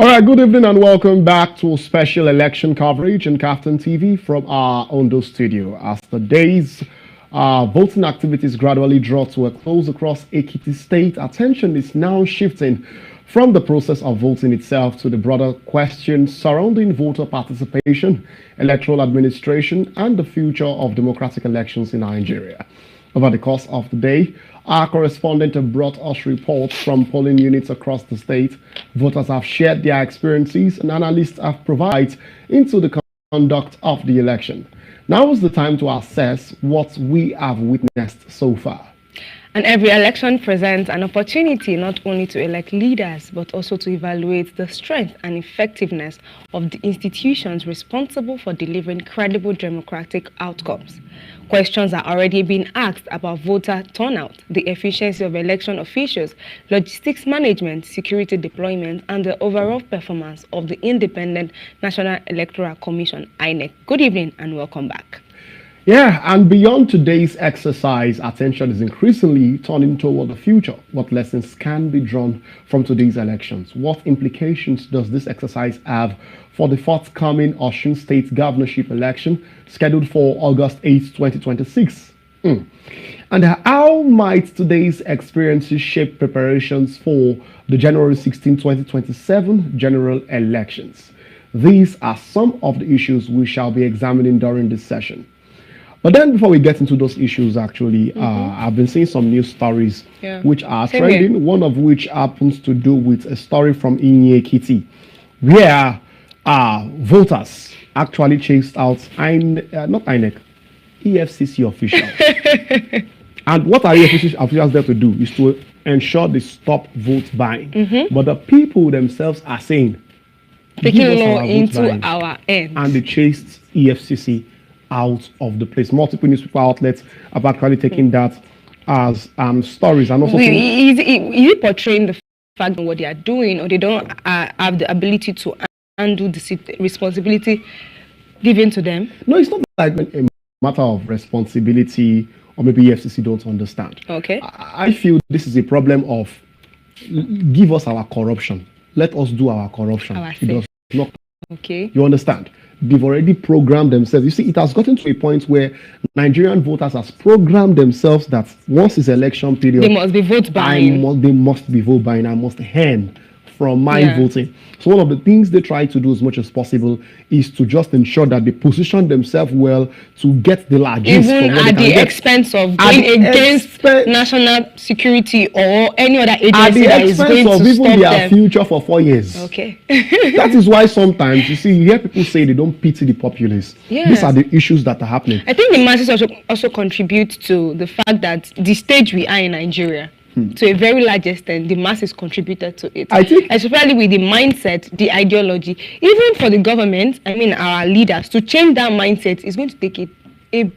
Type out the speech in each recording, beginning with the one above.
All right, good evening and welcome back to special election coverage on KAFTAN TV from our Ondo studio. As the day's voting activities gradually draw to a close across Ekiti State, attention is now shifting from the process of voting itself to the broader questions surrounding voter participation, electoral administration, and the future of democratic elections in Nigeria. Over the course of the day, our correspondent brought us reports from polling units across the state. Voters have shared their experiences and analysts have provided into the conduct of the election. Now is the time to assess what we have witnessed so far. And every election presents an opportunity not only to elect leaders, but also to evaluate the strength and effectiveness of the institutions responsible for delivering credible democratic outcomes. Questions are already being asked about voter turnout, the efficiency of election officials, logistics management, security deployment, and the overall performance of the Independent National Electoral Commission, INEC. Good evening and welcome back. Yeah, and beyond today's exercise, attention is increasingly turning toward the future. What lessons can be drawn from today's elections? What implications does this exercise have for the forthcoming Osun State governorship election scheduled for August 8, 2026? And how might today's experiences shape preparations for the January 16, 2027 general elections? These are some of the issues we shall be examining during this session. But then before we get into those issues, actually, I've been seeing some news stories which are trending, one of which happens to do with a story from Ekiti, where voters actually chased out, not INEC, EFCC officials. And what are EFCC officials there to do is to ensure they stop vote buying. But the people themselves are saying, taking law into our hands. And they chased EFCC out of the place. Multiple newspaper outlets have actually taken that as stories. And also, is it portraying the fact of what they are doing, or they don't have the ability to handle the responsibility given to them? No, it's not like a matter of responsibility, or maybe EFCC don't understand. Okay. I feel this is a problem of give us our corruption. Let us do our corruption. It does not. Okay. You understand? They've already programmed themselves. You see, it has gotten to a point where Nigerian voters has programmed themselves that once it's election period, they must be vote buying. They must be vote buying. I must earn from my voting. So one of the things they try to do as much as possible is to just ensure that they position themselves well to get the largest. Even at the expense of going against national security or any other agency that is going to stop them. At the expense of even their future for 4 years. Okay. That is why sometimes, you see, you hear people say they don't pity the populace. Yes. These are the issues that are happening. I think the masses also contribute to the fact that the stage we are in Nigeria, to a very large extent, the masses contributed to it. I think, especially with the mindset, the ideology, even for the government, our leaders, to change that mindset is going to take a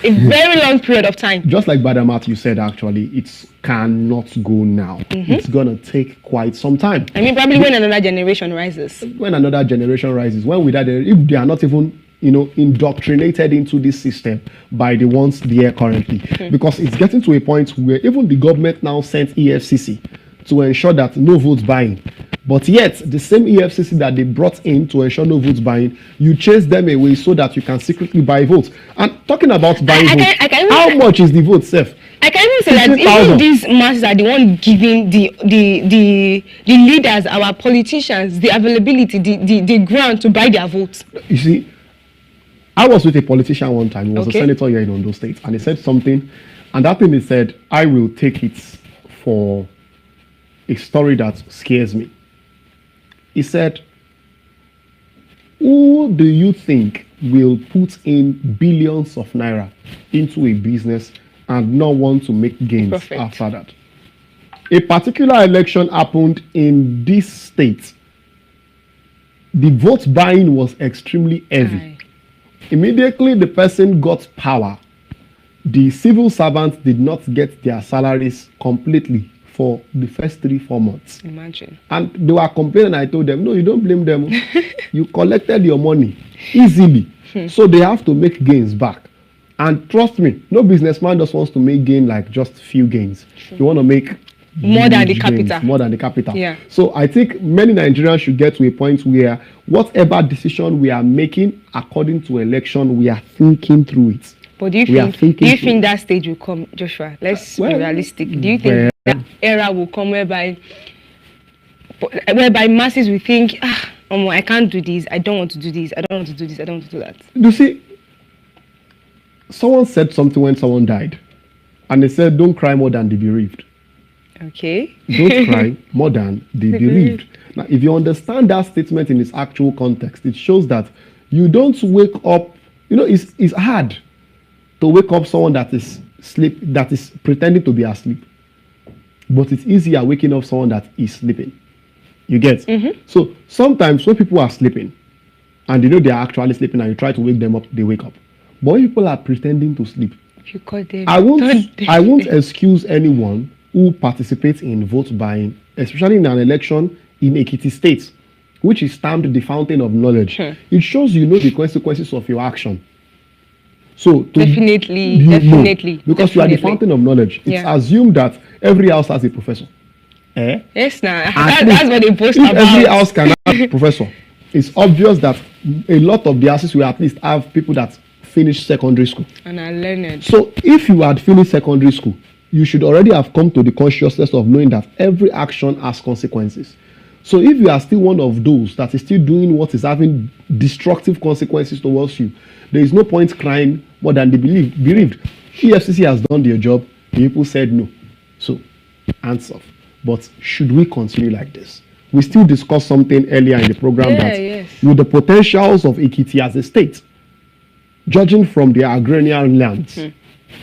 very long period of time. Just like Badamat, you said, actually, it cannot go now. It's going to take quite some time. Probably when another generation rises. When another generation rises, when we if they are not even indoctrinated into this system by the ones there currently. Because it's getting to a point where even the government now sent EFCC to ensure that no votes buying. But yet, the same EFCC that they brought in to ensure no votes buying, you chase them away so that you can secretly buy votes. And talking about buying votes, how much is the vote safe? I can even say that even these masses are the one giving the leaders, our politicians, the availability, the ground to buy their votes. You see, I was with a politician one time. He was a senator here in Ondo State, and he said something, and that thing he said, I will take it for a story that scares me. He said, who do you think will put in billions of naira into a business and not want to make gains after that? A particular election happened in this state. The vote buying was extremely heavy. Immediately the person got power, the civil servants did not get their salaries completely for the first 3-4 months. Imagine. And they were complaining. I told them, no, you don't blame them. You collected your money easily. So they have to make gains back. And trust me, no businessman just wants to make gain like just few gains. You want to make More than the huge gains, capital. more than the capital. Yeah. So I think many Nigerians should get to a point where whatever decision we are making according to election, we are thinking through it. But do you think that stage will come, Joshua? Let's be realistic. Do you think that era will come whereby masses will think, I can't do this, I don't want to do this, I don't want to do this, I don't want to do that? You see, someone said something when someone died, and they said, don't cry more than the bereaved. Okay. Don't cry more than the bereaved. Now, if you understand that statement in its actual context, it shows that you don't wake up, it's hard to wake up someone that is pretending to be asleep. But it's easier waking up someone that is sleeping. You get? So sometimes when people are sleeping and they are actually sleeping and you try to wake them up, they wake up. But when people are pretending to sleep, you call them, I won't excuse anyone who participates in vote buying, especially in an election in Ekiti State, which is termed the fountain of knowledge. It shows the consequences of your action. So definitely. Because you are the fountain of knowledge. It's assumed that every house has a professor. Yes, that's what they post about. Every house can have a professor. It's obvious that a lot of the houses will at least have people that finished secondary school. And are learned. So if you had finished secondary school, you should already have come to the consciousness of knowing that every action has consequences. So if you are still one of those that is still doing what is having destructive consequences towards you, there is no point crying more than the bereaved. EFCC has done their job. People said no. So, hands off. But should we continue like this? We still discussed something earlier in the program with the potentials of Ekiti as a state, judging from the agrarian lands,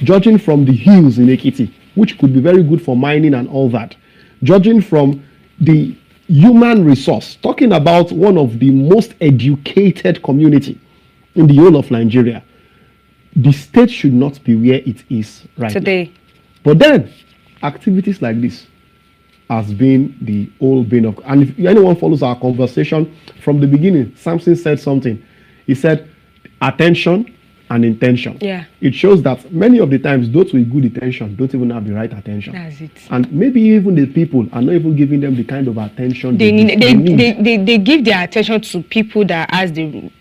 judging from the hills in Ekiti, which could be very good for mining and all that, judging from the human resource, talking about one of the most educated community in the whole of Nigeria, the state should not be where it is right today. Now. But then, activities like this has been the whole bane of. And if anyone follows our conversation from the beginning, Samson said something. He said, attention and intention. Yeah. It shows that many of the times those with good intention don't even have the right attention. That's it. And maybe even the people are not even giving them the kind of attention they need. They give their attention to people that has the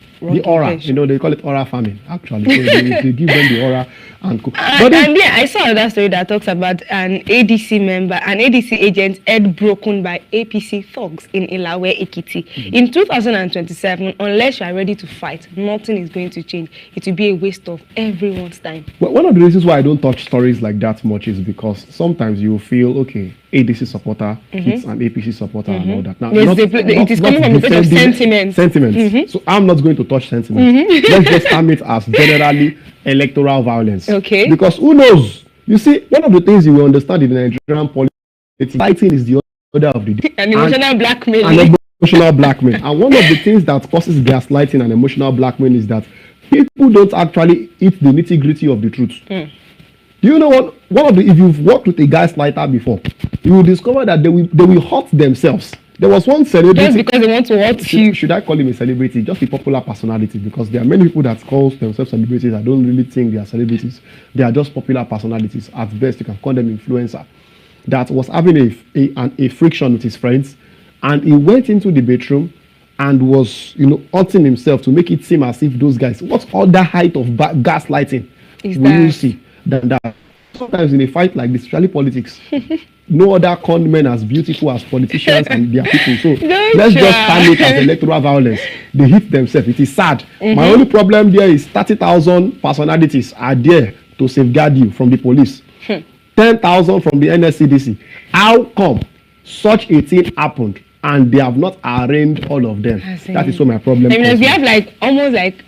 aura, they call it aura farming, actually. So they give them the aura and cook. And then I saw another story that talks about an ADC member, an ADC agent head broken by APC thugs in Ilawe, Ekiti. In 2027, unless you are ready to fight, nothing is going to change. It will be a waste of everyone's time. Well, one of the reasons why I don't touch stories like that much is because sometimes you feel, okay, ADC supporter, it's an APC supporter and all that. Now, it is coming from the place of sentiments. So I'm not going to touch sentiments. Let's just term it as generally electoral violence. Okay. Because who knows? You see, one of the things you will understand in the Nigerian politics, fighting is the order of the day. And emotional blackmail. And emotional blackmail. And one of the things that causes gaslighting and emotional blackmail is that people don't actually eat the nitty-gritty of the truth. Do you know what? If you've worked with a gaslighter before, you will discover that they will hurt themselves. There was one celebrity. Just because they want to hurt you. Should I call him a celebrity? Just a popular personality, because there are many people that call themselves celebrities. I don't really think they are celebrities. They are just popular personalities. At best, you can call them influencer. That was having a friction with his friends, and he went into the bedroom and was, hurting himself to make it seem as if those guys. What other height of gaslighting will you see than that? Sometimes in a fight like this, especially politics, no other con men as beautiful as politicians and their people. So let's just term it as electoral violence. They hit themselves. It is sad. My only problem there is 30,000 personalities are there to safeguard you from the police. 10,000 from the NSCDC. How come such a thing happened and they have not arraigned all of them? That is what my problem is. I mean, we have almost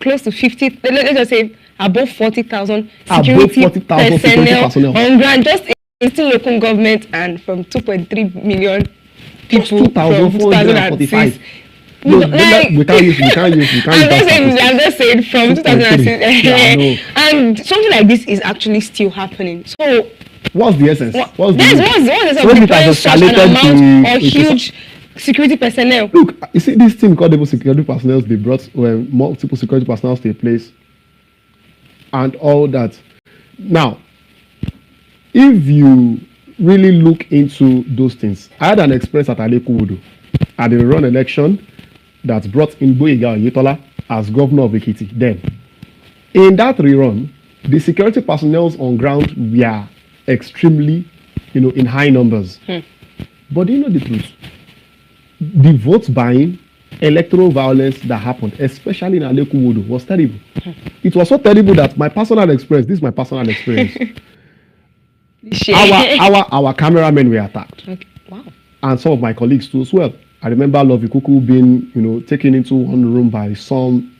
close to 50, let's just say above 40,000 security personnel on ground, just in local government, and from 2.3 million people from 2006. No, we can't use. I'm just saying from 2006. And something like this is actually still happening. So what's the essence? What's the essence of deploying such an amount of huge security personnel? Look, you see this thing called able security personnel, they brought multiple security personnel to a place and all that. Now, if you really look into those things. I had an experience at Alekuwodo at the run election that brought in Boyega Oyetola as governor of Ekiti. Then, in that rerun, the security personnel on ground were extremely, in high numbers. But do you know the truth? The vote buying, electoral violence that happened, especially in Alekuwodo, was terrible. It was so terrible that this is my personal experience. Our cameramen were attacked. Okay. Wow. And some of my colleagues too as well. I remember Lovey Kuku being, taken into one room by some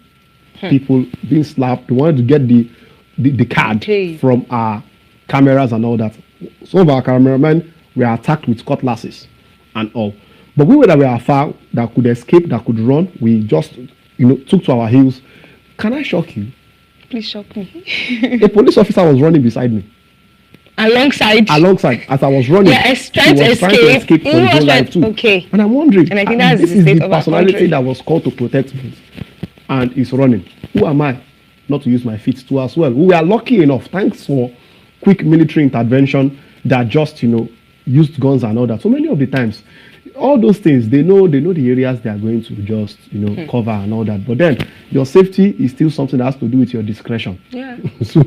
people, being slapped. They wanted to get the card from our cameras and all that. Some of our cameramen were attacked with cutlasses and all. But we that were afar, that could escape, that could run, we just, took to our heels. Can I shock you? Please shock me. A police officer was running beside me. Alongside, as I was running, yeah, trying to escape. From his own life too. Okay. And I'm wondering, and I think that's this is the personality that was called to protect me, and is running. Who am I not to use my feet too as well? We are lucky enough, thanks for quick military intervention that just used guns and all that. So many of the times, all those things, they know the areas they are going to just cover and all that. But then your safety is still something that has to do with your discretion. Yeah. So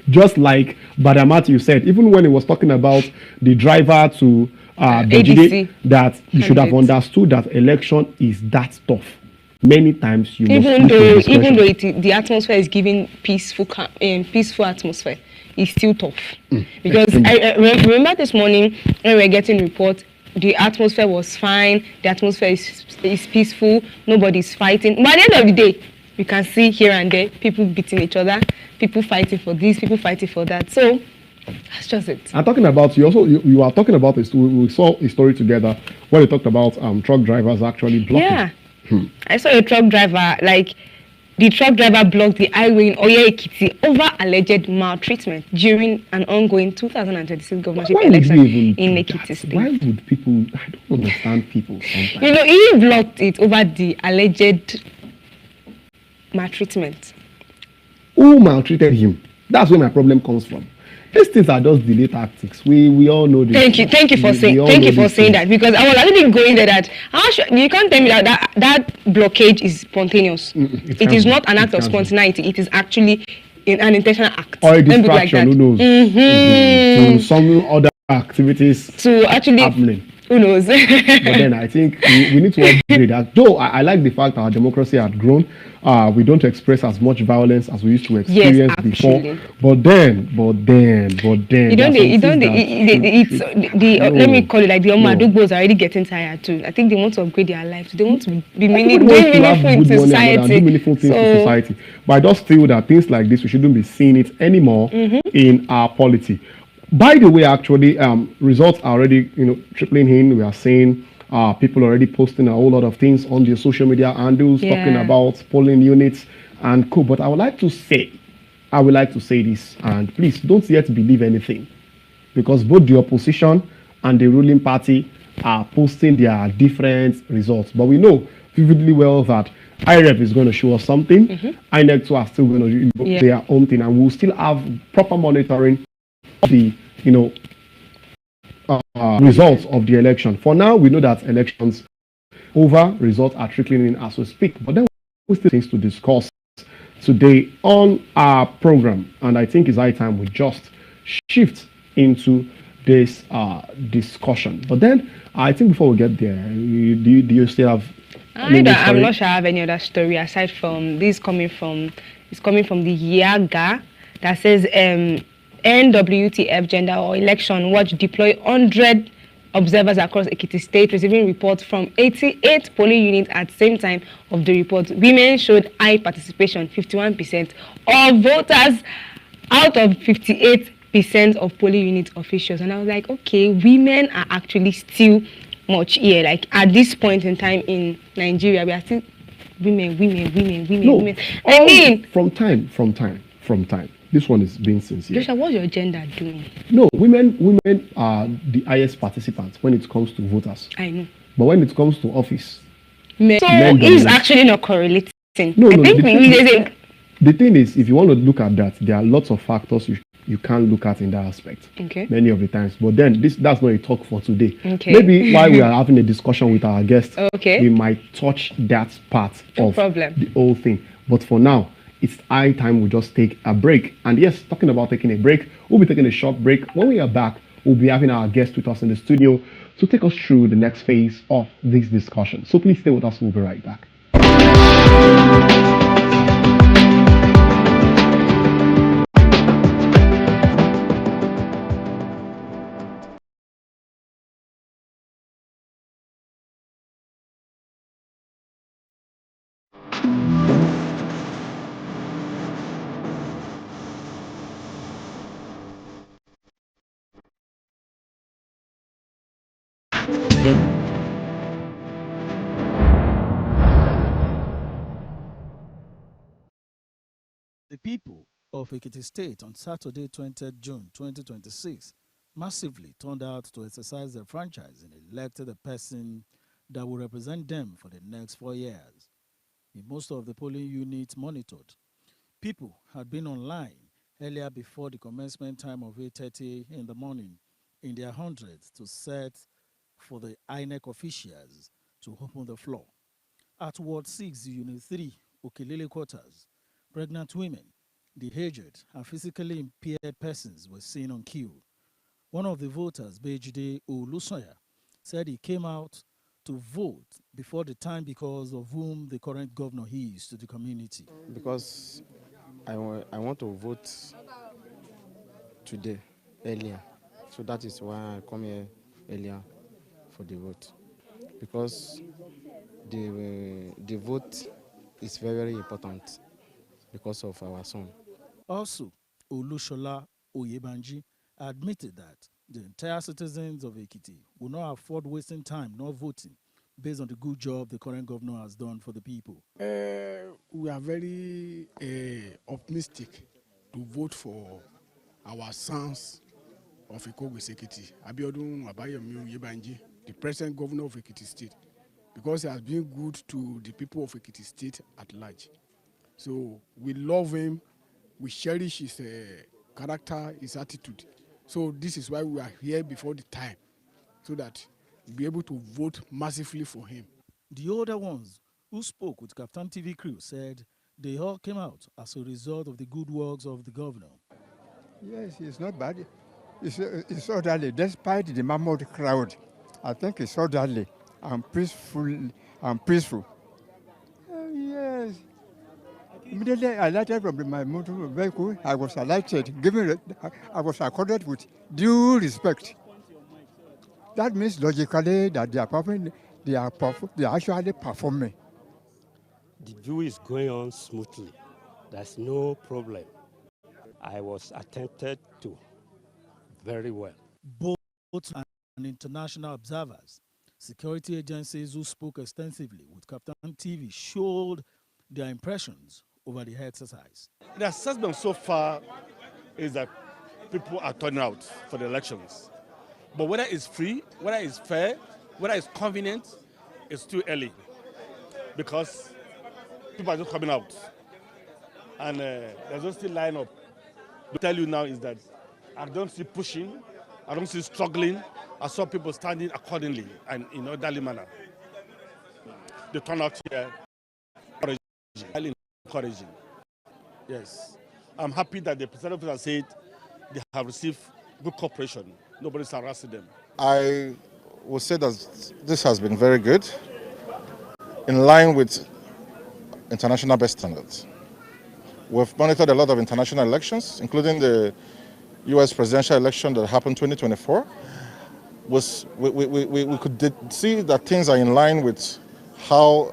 just like Badamati, you said, even when he was talking about the driver to Bejide, that you should have understood that election is that tough. Many times you even though the atmosphere is giving peaceful atmosphere, it's still tough. Because I remember this morning when we were getting reports. The atmosphere was fine. The atmosphere is peaceful. Nobody's fighting. But at the end of the day, you can see here and there people beating each other, people fighting for this, people fighting for that. So that's just it. I'm talking about you are talking about this. We saw a story together where we talked about truck drivers actually blocking. Yeah, I saw a truck driver the truck driver blocked the highway in Ekiti over alleged maltreatment during an ongoing 2026 governorship election in Ekiti State. Why would people? I don't understand people sometimes. He blocked it over the alleged maltreatment. Who maltreated him? That's where my problem comes from. These things are just delay tactics. We all know this. Thank you for saying that, because I was already going there that you can't tell me that blockage is spontaneous. It is not an act of spontaneity. It is actually an intentional act. Or a distraction. Who knows? To some other activities to actually happening. Who knows? But then I think we need to upgrade that. Though I like the fact that our democracy had grown, we don't express as much violence as we used to experience before. But then. You don't. Let me call it like the Omadogbos are already getting tired too. I think they want to upgrade their lives. They want to be doing meaningful in society. But I just feel that things like this, we shouldn't be seeing it anymore in our polity. By the way, actually, results are already, trickling in. We are seeing people already posting a whole lot of things on their social media handles, talking about polling units and co. But I would like to say this, and please don't yet believe anything, because both the opposition and the ruling party are posting their different results. But we know vividly well that IREF is going to show us something. INEC too are still going to do their own thing, and we'll still have proper monitoring the results of the election. For now, we know that elections over, results are trickling in as we speak. But then we still things to discuss today on our program, and I think it's high time we just shift into this discussion. But then I think before we get there, do you still have? I'm not sure I have any other story aside from this coming from the Yaga that says NWTF Gender or Election Watch deploy 100 observers across Ekiti State, receiving reports from 88 polling units at the same time of the report. Women showed high participation, 51% of voters out of 58% of polling unit officials. And I was like, okay, women are actually still much here. Like at this point in time in Nigeria, we are still women. I mean, from time. This one is being sincere. Joshua, what's your gender doing? No, women are the highest participants when it comes to voters. I know. But when it comes to office, men it's actually not correlating. No. The thing is, if you want to look at that, there are lots of factors you you can't look at in that aspect. Okay. Many of the times. But then that's not a talk for today. Okay. Maybe while we are having a discussion with our guests, okay, we might touch that part no of problem. the whole thing. But for now, it's high time we just take a break. And yes, talking about taking a break, we'll be taking a short break. When we are back, we'll be having our guest with us in the studio to take us through the next phase of this discussion. So please stay with us. We'll be right back. The people of Ekiti State on Saturday, 20th June 2026, massively turned out to exercise their franchise and elected a person that will represent them for the next 4 years. In most of the polling units monitored, people had been online earlier before the commencement time of 8:30 in the morning in their hundreds to set for the INEC officials to open the floor. At Ward 6, Unit 3, Okelele Quarters, pregnant women, the aged, and physically impaired persons were seen on queue. One of the voters, Bejide Olusoya, said he came out to vote before the time because of whom the current governor is to the community. Because I want to vote today, earlier. So that is why I come here earlier for the vote. Because the vote is very, very important because of our son. Also, Olushola Oyebanji admitted that the entire citizens of Ekiti will not afford wasting time not voting based on the good job the current governor has done for the people. We are very optimistic to vote for our sons of Ekiti, Abiodun Abayomi Oyebanji, the present governor of Ekiti State, because he has been good to the people of Ekiti State at large. So we love him, we cherish his character, his attitude. So this is why we are here before the time, so that we'll be able to vote massively for him. The older ones who spoke with KAFTAN TV crew said they all came out as a result of the good works of the governor. Yes, it's not bad. It's orderly, despite the mammoth crowd. I think it's orderly and peaceful. Yes. Immediately I alighted from my motor vehicle. I was alighted, I was accorded with due respect. That means logically that they are actually performing. The view is going on smoothly. There's no problem. I was attended to very well. Both and international observers, security agencies who spoke extensively with KAFTAN TV showed their impressions over the exercise. The assessment so far is that people are turning out for the elections. But whether it's free, whether it's fair, whether it's convenient, it's too early. Because people are just coming out. And there's no still line up. To tell you now is that I don't see pushing, I don't see struggling. I saw people standing accordingly and in an orderly manner. The turnout here, highly encouraging. Yes. I'm happy that the president has said they have received good cooperation. Nobody's harassing them. I will say that this has been very good, in line with international best standards. We've monitored a lot of international elections, including the U.S. presidential election that happened 2024. We could see that things are in line with how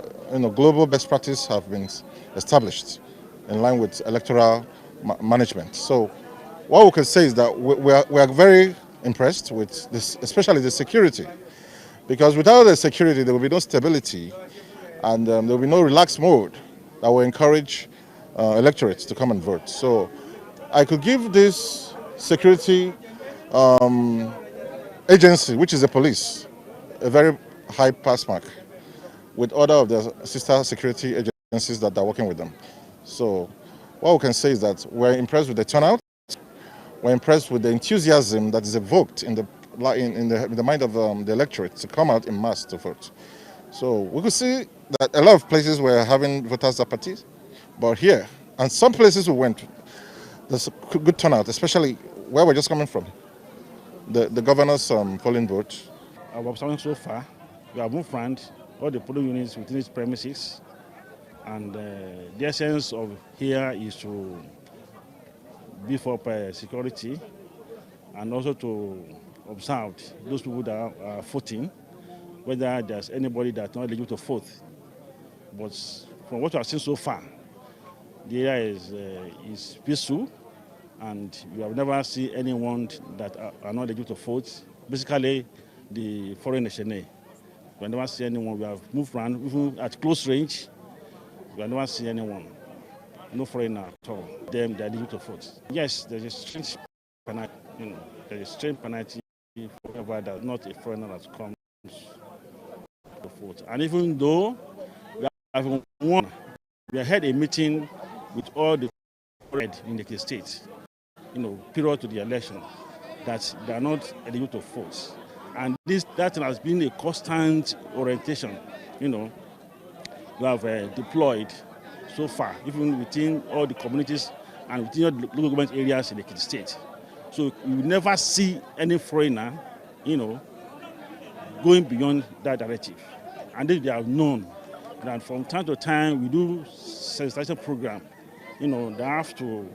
global best practice have been established, in line with electoral management. So what we can say is that we are very impressed with this, especially the security, because without the security there will be no stability, and there will be no relaxed mode that will encourage electorates to come and vote. So I could give this security agency, which is the police, a very high pass mark with other of the sister security agencies that are working with them. So what we can say is that we're impressed with the turnout, were impressed with the enthusiasm that is evoked in the mind of the electorate to come out in mass to vote. So we could see that a lot of places were having voters' apathy, but here, and some places we went, there's a good turnout, especially where we're just coming from. The governor's polling vote. Our observation so far, we have moved around all the polling units within its premises, and the essence of here is to beef up security and also to observe those people that are voting, whether there's anybody that's not eligible to vote. But from what we have seen so far, the area is peaceful, and we have never seen anyone that are not eligible to vote. Basically, the foreign nationals. We have never seen anyone. We have moved around, even at close range. We have never seen anyone. No foreigner at all. They are eligible to vote. Yes, there's a strange penalty. There is a strange penalty for whoever that's not a foreigner that comes to vote. And even though we have won, we had a meeting with all the red in the state, period to the election, that they are not eligible to vote. And that has been a constant orientation, we have deployed so far, even within all the communities and within all the local government areas in the Ekiti state. So you will never see any foreigner, going beyond that directive. And they have known that from time to time we do sensitization program, they have to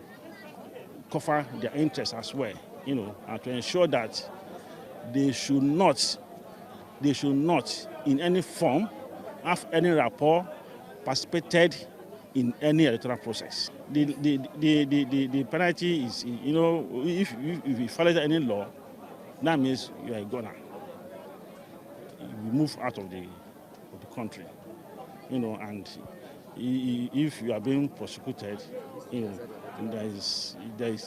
cover their interests as well, and to ensure that they should not in any form have any rapport participated in any electoral process. The penalty is, if you follow any law, that means you are a goner. You move out of the country, and if you are being prosecuted, there is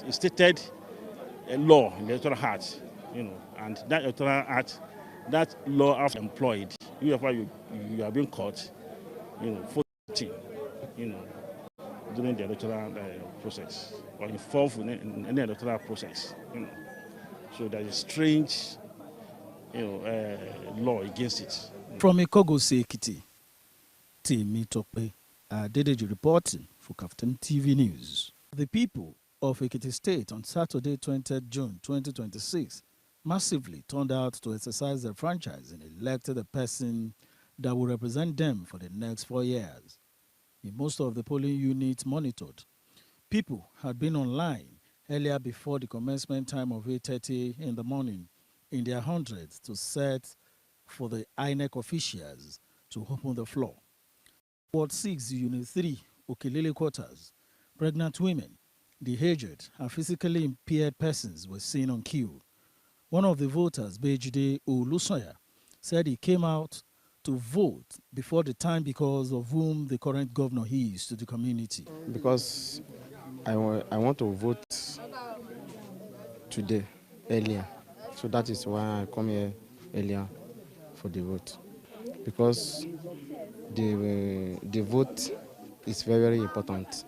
a stated law in the electoral act, and that electoral act, that law have employed, you are being caught, voting, during the electoral process or involved in any electoral process, So there is strange, law against it. From Ekiti, Timi Tope, Dedeji reporting for KAFTAN TV News. The people of Ekiti State on Saturday, 20th June 2026, massively turned out to exercise their franchise and elected a person that will represent them for the next 4 years. In most of the polling units monitored, people had been online earlier before the commencement time of 8:30 in the morning in their hundreds to set for the INEC officials to open the floor. Ward 6, Unit 3, Okelele Quarters, pregnant women, the aged and physically impaired persons were seen on queue. One of the voters, Bejide Olusoya, said he came out to vote before the time because of whom the current governor is to the community. Because I want to vote today, earlier. So that is why I come here earlier for the vote. Because the vote is very, very important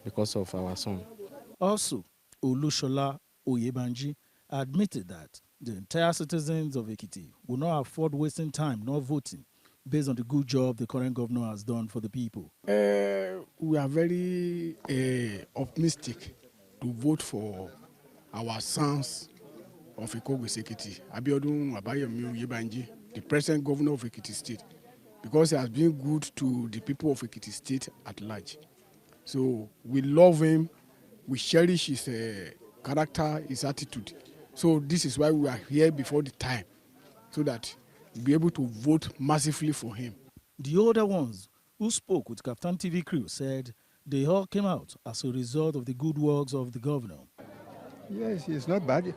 because of our son. Also, Olushola Oyebanji admitted that the entire citizens of Ekiti will not afford wasting time not voting based on the good job the current governor has done for the people. We are very optimistic to vote for our sons of Ekiti, Abiodun Abayomi Oyebanji, the present governor of Ekiti State, because he has been good to the people of Ekiti State at large. So we love him, we cherish his character, his attitude. So this is why we are here before the time, so that we'll be able to vote massively for him. The older ones who spoke with KAFTAN TV crew said they all came out as a result of the good works of the governor. Yes, it's not bad.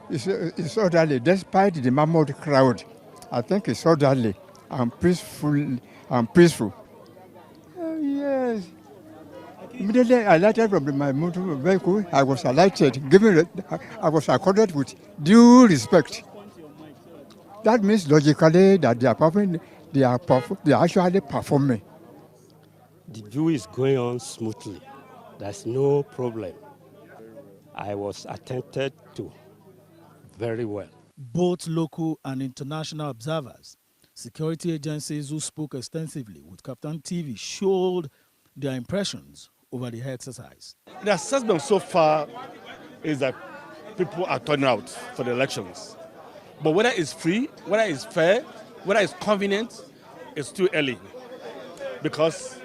It's orderly, despite the mammoth crowd. I think it's orderly and peaceful. Yes. Immediately I alighted from my motor vehicle. I was alighted, I was accorded with due respect. That means logically that they are actually performing. The view is going on smoothly. There's no problem. I was attended to very well. Both local and international observers, security agencies who spoke extensively with KAFTAN TV showed their impressions over the exercise. The assessment so far is that people are turning out for the elections. But whether it's free, whether it's fair, whether it's convenient, it's too early because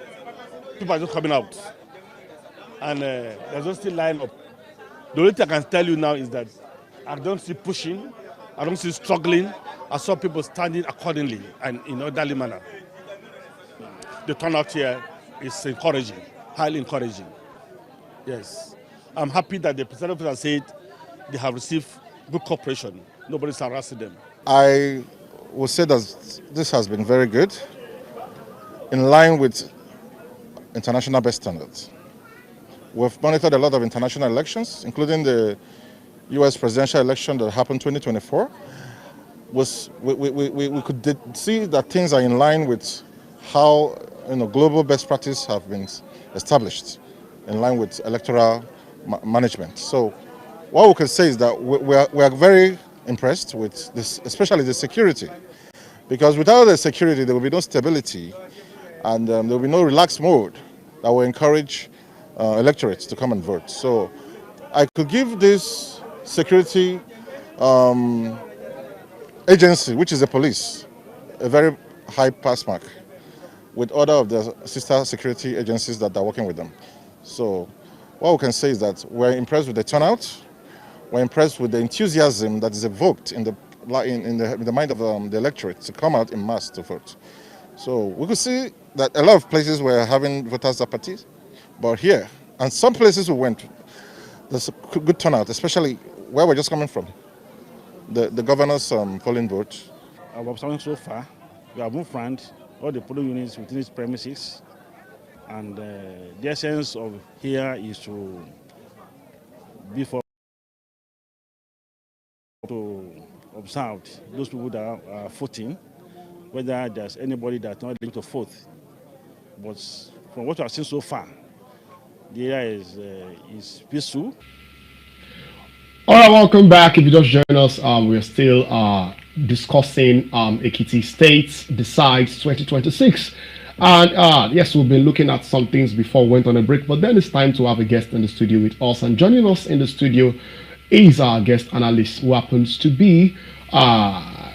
people are just coming out. And there's no still line up. The only thing I can tell you now is that I don't see pushing, I don't see struggling. I saw people standing accordingly and in orderly manner. The turnout here is encouraging, highly encouraging. Yes. I'm happy that the president has said they have received good cooperation. Nobody's harassing them. I will say that this has been very good, in line with international best standards. We've monitored a lot of international elections, including the U.S. presidential election that happened 2024. We could see that things are in line with how global best practice have been established, in line with electoral management. So what we can say is that we are very impressed with this, especially the security, because without the security there will be no stability and there will be no relaxed mode that will encourage electorates to come and vote. So I could give this security agency, which is the police, a very high pass mark with other of the sister security agencies that are working with them. So what we can say is that we're impressed with the turnout. We're impressed with the enthusiasm that is evoked in the mind of the electorate to come out in mass to vote. So we could see that a lot of places were having voters apathy, but here, and some places we went, there's a good turnout, especially where we're just coming from, the governor's polling vote. Our observation so far, we have moved around all the polling units within its premises, and the essence of here is to be for to observe those people that are voting, whether there's anybody that's not able to vote. But from what I've seen so far, the area is peaceful. All right, welcome back. If you just join us, we're still discussing Ekiti Decides 2026. And yes, we've been looking at some things before we went on a break, but then it's time to have a guest in the studio with us. And joining us in the studio is our guest analyst, who happens to be a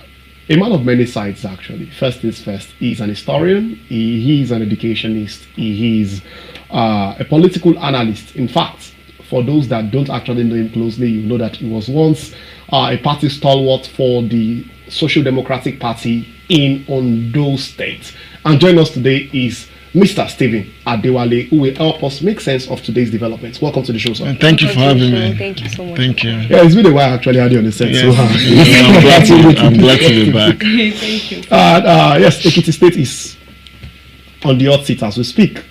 man of many sides, actually. First things first, he's an historian, he's an educationist, he's a political analyst. In fact, for those that don't actually know him closely, you know that he was once a party stalwart for the Social Democratic Party in Ondo State. And joining us today is Mr. Stephen Adewale, who will help us make sense of today's developments. Welcome to the show, sir. Thank you for having me. Thank you so much. Thank you. Yeah, it's been a while actually. I had you on the set. Yes. So, I'm glad to be back. Thank you. yes, Ekiti State is on the hot seat as we speak.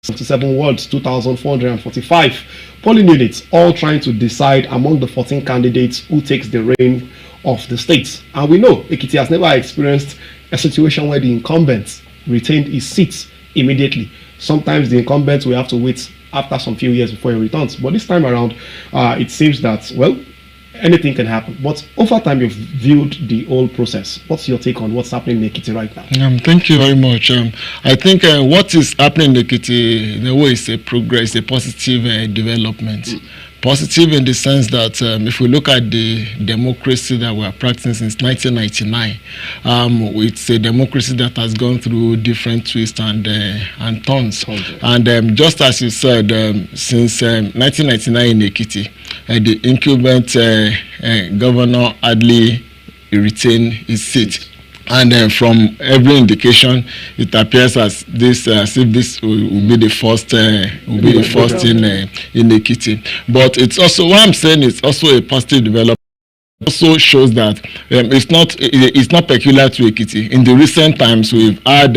77 wards, 2,445 polling units, all trying to decide among the 14 candidates who takes the reign of the state. And we know Ekiti has never experienced a situation where the incumbent retained his seat immediately. Sometimes the incumbent will have to wait after some few years before he returns. But this time around, it seems that, well, anything can happen. But over time, you've viewed the whole process. What's your take on what's happening in Ekiti right now? Thank you very much. I think what is happening in Ekiti, in a way, is a progress, a positive development. Positive in the sense that if we look at the democracy that we are practicing since 1999, it's a democracy that has gone through different twists and turns. And just as you said, since 1999 in Ekiti, the incumbent governor hardly retained his seat. And from every indication, it appears as if this will be the first, in Ekiti. But it's also, what I'm saying, it's also a positive development. Also shows that it's not peculiar to Ekiti. In the recent times, we've had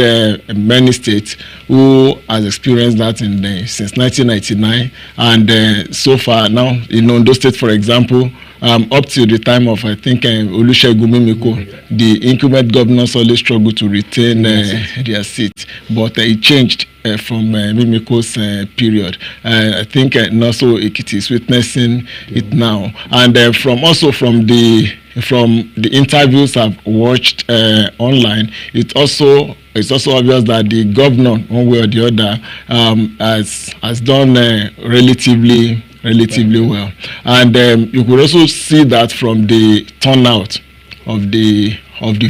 many states who has experienced that since 1999, and so far now in Ondo State, for example, up to the time of, I think, Olusegun Mimiko, the incumbent governors always struggle to retain their seat, but it changed from Mimiko's period. I think also Ekiti is witnessing it now, and from the interviews I've watched online, it's also obvious that the governor, one way or the other, has done relatively well, and you could also see that from the turnout of the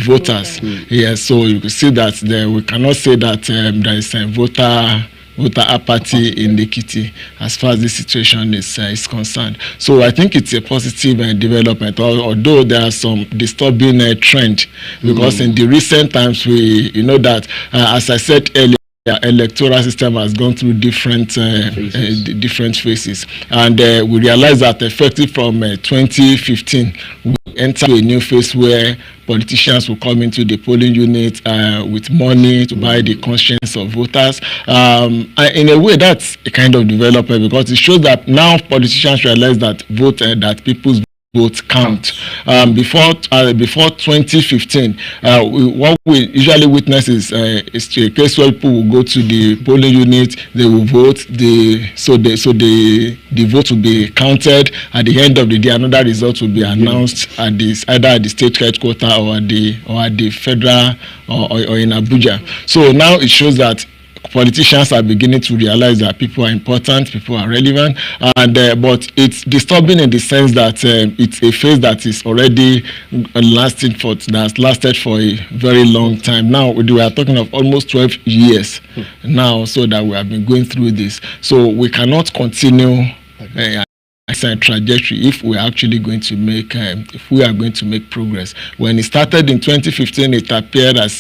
voters. Yes, so you can see that we cannot say that there is a voter apathy in Ekiti as far as this situation is concerned. So I think it's a positive development, although there are some disturbing trend, because in the recent times we know that as I said earlier, the electoral system has gone through different phases, and we realize that effective from 2015 we enter a new phase where politicians will come into the polling unit with money to buy the conscience of voters. In a way, that's a kind of development, because it shows that now politicians realize that that people's votes count. Before 2015, what we usually witness is a case where people will go to the polling unit, they will vote, so the vote will be counted. At the end of the day, another result will be announced at either at the state headquarters or at the federal or in Abuja. So now it shows that politicians are beginning to realize that people are important, people are relevant, and but it's disturbing in the sense that it's a phase that is already lasted for a very long time. Now we are talking of almost 12 years now, so that we have been going through this. So we cannot continue trajectory if we are actually going to make progress. When it started in 2015, it appeared as